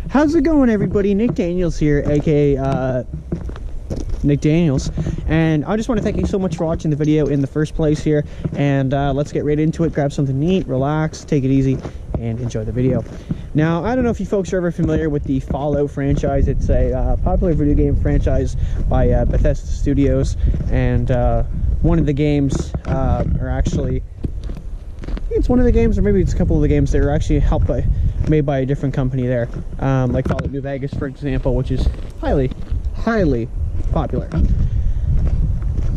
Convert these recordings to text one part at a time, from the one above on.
How's it going, everybody? Nick Daniels here, aka Nick Daniels, and I just want to thank you so much for watching the video in the first place here, and let's get right into it. Grab something to eat, relax, take it easy, and enjoy the video. Now, I don't know if you folks are ever familiar with the Fallout franchise. It's a popular video game franchise by Bethesda Studios, and one of the games are actually, it's one of the games, or maybe it's a couple of the games that are actually made by a different company there, like Fallout New Vegas, for example, which is highly popular.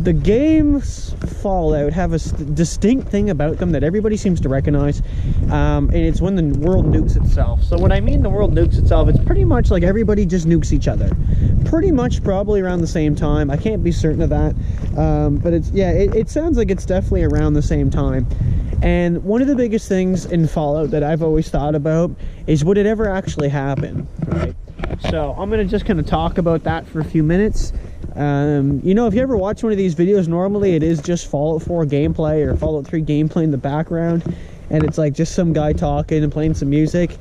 The games Fallout have a distinct thing about them that everybody seems to recognize, and it's when the world nukes itself. So when I mean the world nukes itself, it's pretty much like everybody just nukes each other. Pretty much probably around the same time. I can't be certain of that, but it's, yeah, it sounds like it's definitely around the same time. And one of the biggest things in Fallout that I've always thought about is, would it ever actually happen, right? So I'm going to just kind of talk about that for a few minutes. You know, if you ever watch one of these videos, normally it is just Fallout 4 gameplay or Fallout 3 gameplay in the background, and it's like just some guy talking and playing some music,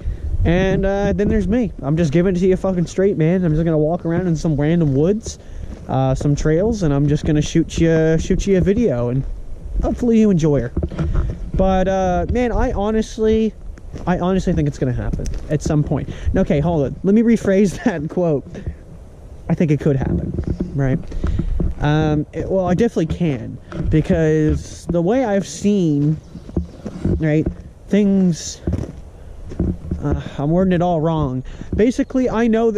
and then there's me. I'm just giving it to you fucking straight, man. I'm just going to walk around in some random woods, some trails, and I'm just going to shoot you a video, and hopefully you enjoy her. But man, I honestly think it's gonna happen at some point. Okay, hold on, let me rephrase that quote. I think it could happen, right? Well, I definitely can, because the way I've seen, right, things, I'm wording it all wrong. Basically, I know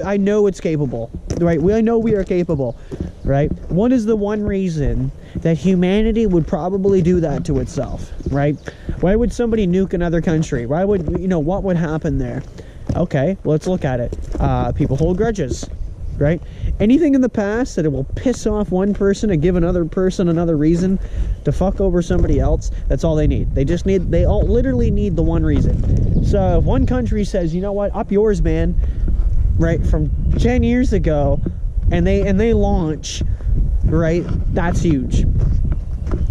it's capable, right? I know we are capable, right? What is the one reason that humanity would probably do that to itself, right? Why would somebody nuke another country? Why would, you know, what would happen there? Okay, let's look at it. People hold grudges, right? Anything in the past that it will piss off one person and give another person another reason to fuck over somebody else, that's all they need. They all literally need the one reason. So if one country says, you know what, up yours, man, right, from 10 years ago, and they launch, right, that's huge.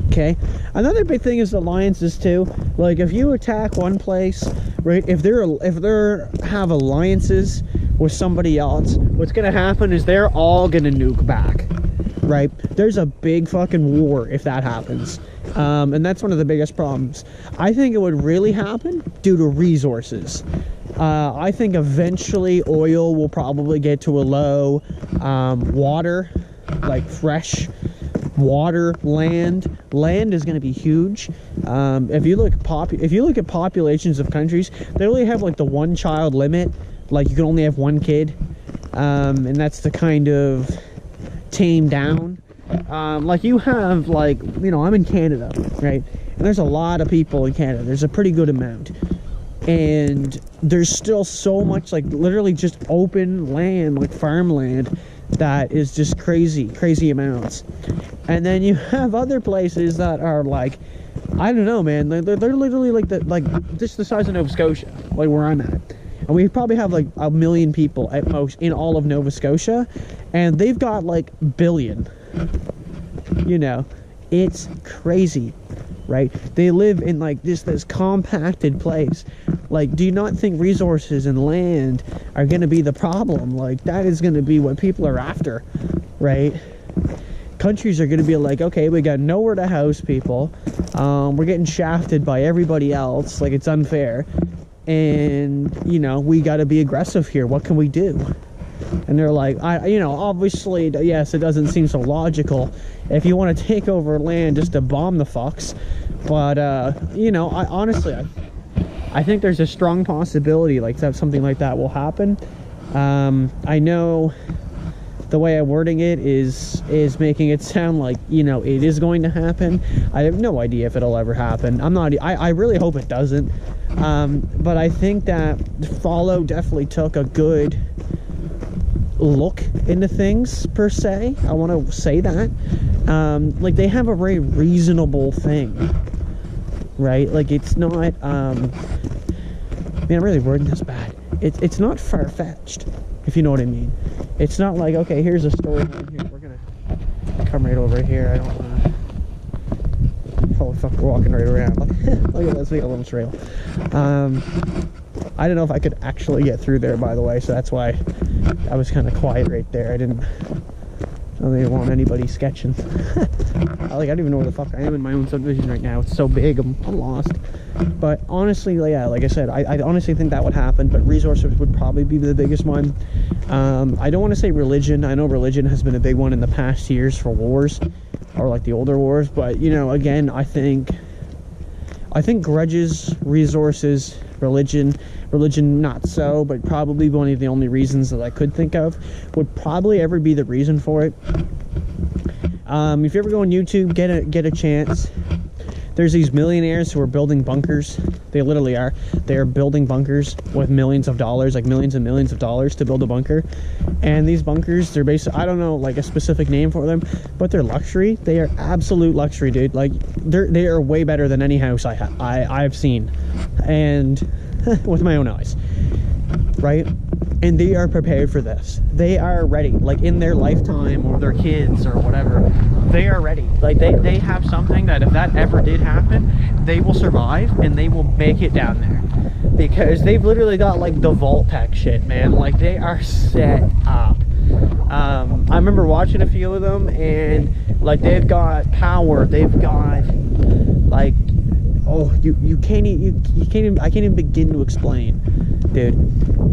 Okay, another big thing is alliances too. Like, if you attack one place, right, if they have alliances with somebody else, what's gonna happen is they're all gonna nuke back, right? There's a big fucking war if that happens, and that's one of the biggest problems. I think it would really happen due to resources. I think eventually oil will probably get to a low. Water, like fresh water, land is going to be huge. If you look at populations of countries, they only have like the one child limit. Like, you can only have one kid, and that's to kind of tame down. Like, you have, like, you know, I'm in Canada, right, and there's a lot of people in Canada. There's a pretty good amount, and there's still so much, like, literally just open land, like farmland, that is just crazy amounts. And then you have other places that are like, I don't know, man, they're literally like just the size of Nova Scotia, like where I'm at, and we probably have like 1 million people at most in all of Nova Scotia, and they've got like billion. You know, it's crazy, right? They live in like this compacted place. Like, do you not think resources and land are going to be the problem? Like, that is going to be what people are after, right? Countries are going to be like, okay, we got nowhere to house people. We're getting shafted by everybody else. Like, it's unfair. And, you know, we got to be aggressive here. What can we do? And they're like, you know, obviously, yes, it doesn't seem so logical if you want to take over land just to bomb the fucks. But, you know, I think there's a strong possibility like that something like that will happen. I know the way I'm wording it is making it sound like, you know, it is going to happen. I have no idea if it'll ever happen. I really hope it doesn't. But I think that Fallout definitely took a good look into things, per se. I want to say that. Like, they have a very reasonable thing, right? Like, it's not, man, I'm really wording this bad. It's not far-fetched, if you know what I mean. It's not like, okay, here's a storyline here. We're gonna come right over here. I don't wanna... Holy fuck, we're walking right around. Look at this, we got a little trail. I don't know if I could actually get through there, by the way, so that's why I was kind of quiet right there. I don't even want anybody sketching. I don't even know where the fuck I am in my own subdivision right now. It's so big, I'm lost. But honestly, yeah, like I said, I honestly think that would happen, but resources would probably be the biggest one. I don't want to say religion. I know religion has been a big one in the past years for wars, or like the older wars, but you know, again, I think grudges, resources, religion not so, but probably one of the only reasons that I could think of would probably ever be the reason for it. If you ever go on YouTube, get a chance, there's these millionaires who are building bunkers. They literally are. They're building bunkers with millions of dollars, like millions and millions of dollars to build a bunker. And these bunkers, they're basically, I don't know like a specific name for them, but they're luxury. They are absolute luxury, dude. Like they are way better than any house I've seen, and with my own eyes, right? And they are prepared for this. They are ready, like in their lifetime or their kids or whatever, they are ready. Like they have something that if that ever did happen, they will survive and they will make it down there, because they've literally got like the vault tech shit, man. Like they are set up. I remember watching a few of them, and like they've got power, they've got like, oh, you can't even, I can't even begin to explain, dude.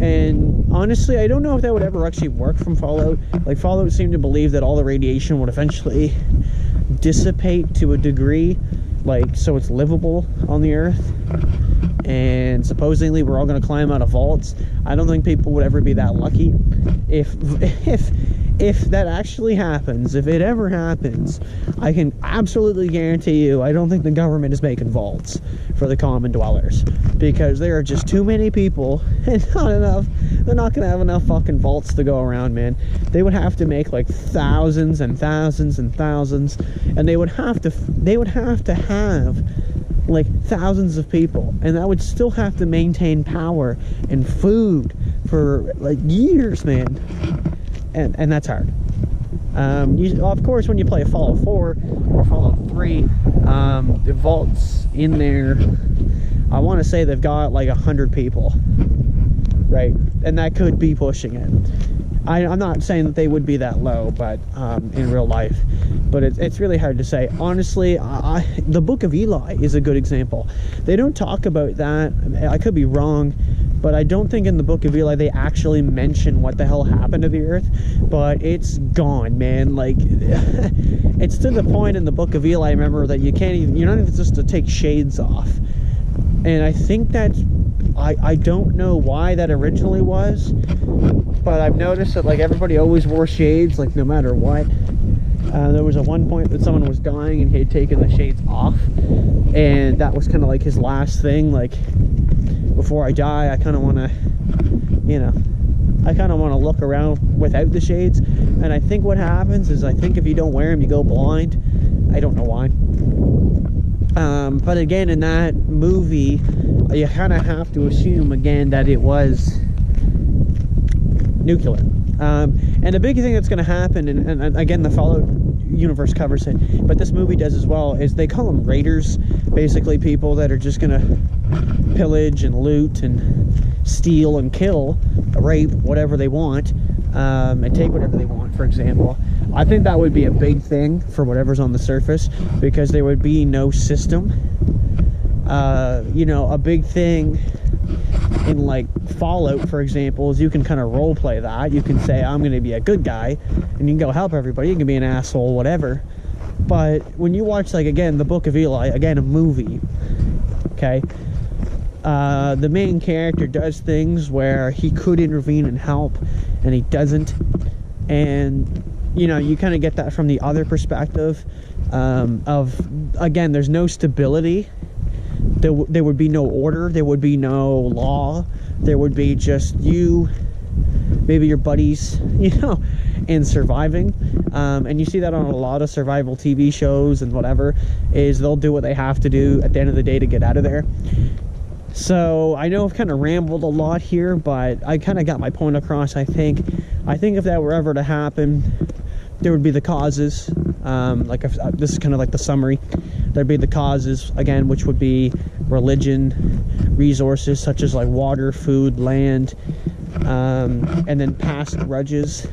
And honestly, I don't know if that would ever actually work from Fallout. Like Fallout seemed to believe that all the radiation would eventually dissipate to a degree, like so it's livable on the Earth, and supposedly we're all going to climb out of vaults. I don't think people would ever be that lucky. If that actually happens, if it ever happens, I can absolutely guarantee you I don't think the government is making vaults for the common dwellers, because there are just too many people and not enough. They're not gonna have enough fucking vaults to go around, man. They would have to make like thousands and thousands and thousands, and they would have to have like thousands of people, and that would still have to maintain power and food for like years, man. And that's hard. Of course, when you play Fallout 4 or Fallout 3, the vaults in there, I want to say they've got like 100 people, right? And that could be pushing it. I'm not saying that they would be that low, but in real life, but it's really hard to say. Honestly, the Book of Eli is a good example. They don't talk about that. I could be wrong, but I don't think in the Book of Eli they actually mention what the hell happened to the Earth, but it's gone, man. Like, it's to the point in the Book of Eli, remember, that you're not even supposed to take shades off. And I think that, I don't know why that originally was, but I've noticed that like everybody always wore shades, like no matter what. There was at one point that someone was dying and he had taken the shades off, and that was kind of like his last thing, like, before I die, I kind of want to, you know, I kind of want to look around without the shades. And I think what happens is, I think if you don't wear them, you go blind. I don't know why. But again, in that movie, you kind of have to assume again that it was nuclear. And the big thing that's going to happen, and again, the Fallout universe covers it, but this movie does as well, is they call them raiders. Basically people that are just going to pillage and loot and steal and kill, rape, whatever they want, and take whatever they want, for example. I think that would be a big thing for whatever's on the surface, because there would be no system. You know, a big thing in like Fallout, for example, is you can kind of role play that. You can say, I'm going to be a good guy, and you can go help everybody. You can be an asshole, whatever. But when you watch, like, again, the Book of Eli, again, a movie, okay, the main character does things where he could intervene and help, and he doesn't. And, you know, you kind of get that from the other perspective of, again, there's no stability. There would be no order, there would be no law, there would be just you, maybe your buddies, you know, and surviving. And you see that on a lot of survival TV shows and whatever, is they'll do what they have to do at the end of the day to get out of there. So I know I've kind of rambled a lot here, but I kind of got my point across. I think if that were ever to happen, there would be the causes, like this is kind of like the summary. There'd be the causes, again, which would be religion, resources such as like water, food, land, and then past grudges.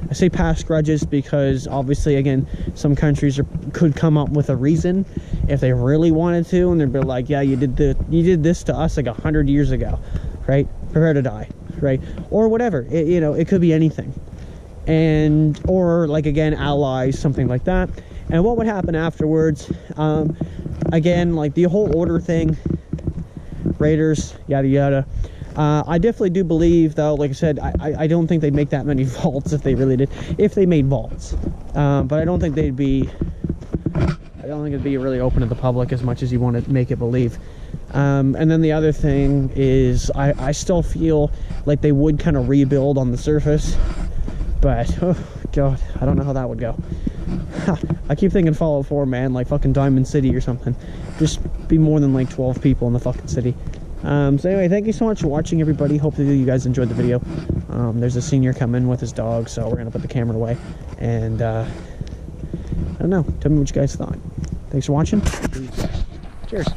I say past grudges because obviously, again, some countries could come up with a reason if they really wanted to, and they'd be like, yeah, you did this to us like 100 years ago, right? Prepare to die, right? Or whatever. You know, it could be anything. And or like, again, allies, something like that. And what would happen afterwards, again, like the whole order thing, raiders, yada yada. I definitely do believe, though, like I said, I don't think they'd make that many vaults if they really did, if they made vaults. But I don't think it'd be really open to the public as much as you want to make it believe. And then the other thing is, I still feel like they would kind of rebuild on the surface, but oh god, I don't know how that would go. I keep thinking Fallout 4, man, like fucking Diamond City or something. Just be more than like 12 people in the fucking city. So anyway, thank you so much for watching, everybody. Hopefully you guys enjoyed the video. There's a senior coming with his dog, so we're gonna put the camera away. And I don't know, tell me what you guys thought. Thanks for watching. Cheers.